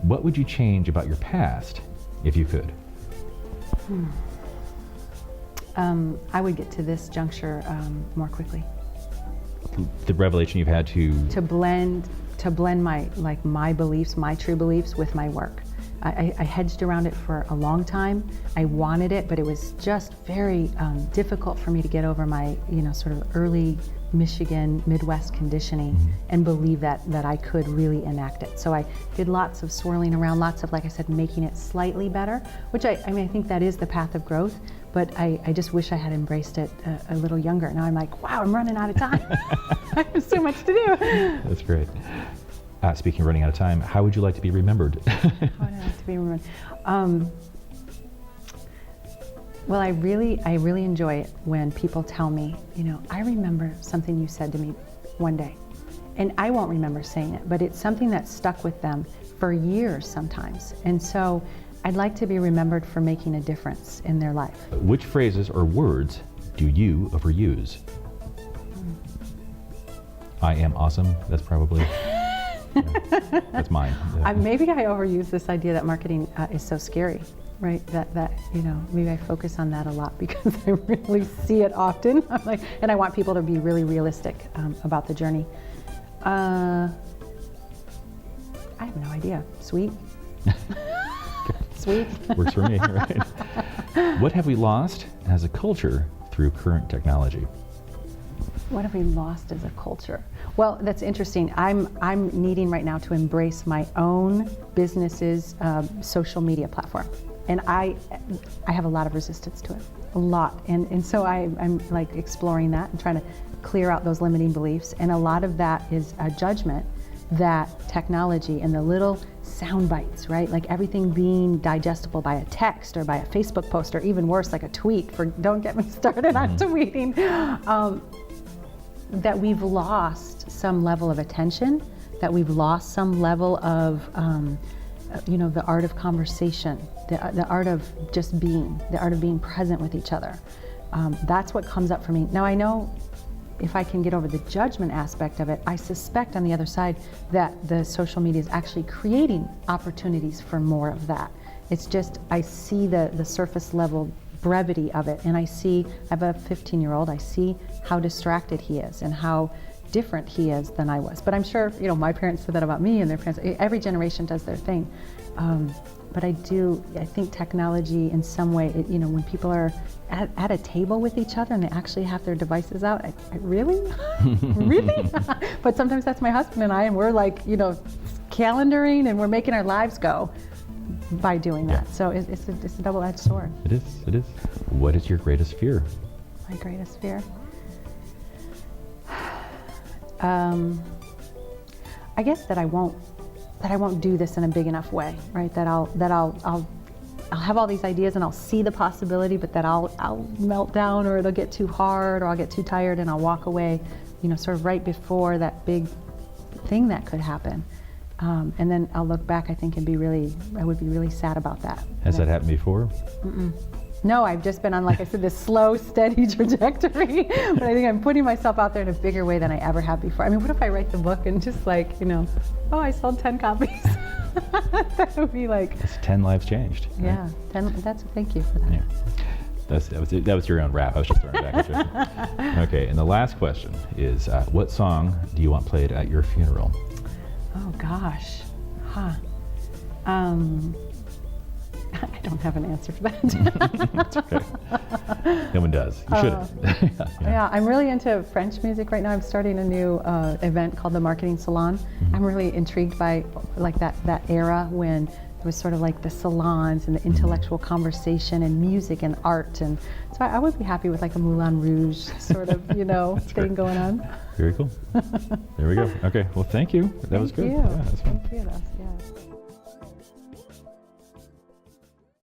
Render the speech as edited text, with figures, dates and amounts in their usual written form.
What would you change about your past if you could? I would get to this juncture more quickly. The revelation you've had To blend my beliefs, my true beliefs with my work. I hedged around it for a long time. I wanted it, but it was just very difficult for me to get over my, sort of early Michigan, Midwest conditioning and believe that I could really enact it. So I did lots of swirling around, lots of, like I said, making it slightly better, which I think that is the path of growth, but I just wish I had embraced it a little younger. Now I'm like, wow, I'm running out of time. I have so much to do. That's great. Speaking of running out of time, how would you like to be remembered? How would I like to be remembered? Well, I really enjoy it when people tell me, I remember something you said to me one day. And I won't remember saying it, but it's something that stuck with them for years sometimes. And so I'd like to be remembered for making a difference in their life. Which phrases or words do you overuse? I am awesome. That's probably... that's mine. Yeah. Maybe I overuse this idea that marketing is so scary, right? That maybe I focus on that a lot because I really see it often. I'm like, and I want people to be really realistic about the journey. I have no idea. Sweet. Sweet. Works for me, right? What have we lost as a culture through current technology? What have we lost as a culture? Well, that's interesting. I'm needing right now to embrace my own business's social media platform. And I have a lot of resistance to it, a lot. And so I'm like exploring that and trying to clear out those limiting beliefs. And a lot of that is a judgment that technology and the little sound bites, right? Like everything being digestible by a text or by a Facebook post, or even worse, like a tweet. Don't get me started on tweeting. That we've lost some level of attention, that we've lost some level of, the art of conversation, the art of just being, the art of being present with each other. That's what comes up for me. Now I know if I can get over the judgment aspect of it, I suspect on the other side that the social media is actually creating opportunities for more of that. It's just, I see the surface level brevity of it, and I have a 15-year-old, I see how distracted he is and how different he is than I was. But I'm sure, my parents said that about me, and their parents, every generation does their thing. But I think technology in some way, when people are at a table with each other and they actually have their devices out, I really? Really? But sometimes that's my husband and I, and we're like, calendaring, and we're making our lives go by doing that. So it's a double-edged sword. It is. What is your greatest fear? My greatest fear? I guess that I won't do this in a big enough way, right? That I'll have all these ideas and I'll see the possibility, but that I'll melt down, or it'll get too hard, or I'll get too tired and I'll walk away, sort of right before that big thing that could happen. And then I'll look back, I think, and I would be really sad about that. Has that happened before? No, I've just been on, like I said, this slow, steady trajectory. But I think I'm putting myself out there in a bigger way than I ever have before. I mean, what if I write the book and just I sold 10 copies? That would be like... That's 10 lives changed. Yeah, right? Thank you for that. Yeah. That was your own rap. I was just throwing it back at you. Okay, and the last question is, what song do you want played at your funeral? Oh gosh, I don't have an answer for that. That's okay. No one does. You shouldn't. Yeah, I'm really into French music right now. I'm starting a new event called the Marketing Salon. I'm really intrigued by like that era when it was sort of like the salons and the intellectual conversation and music and art. And so I would be happy with like a Moulin Rouge sort of, thing going on. Very cool. There we go. Okay. Well, thank you. That was good. Thank you. Yeah, that was fun. Thank you. Yeah.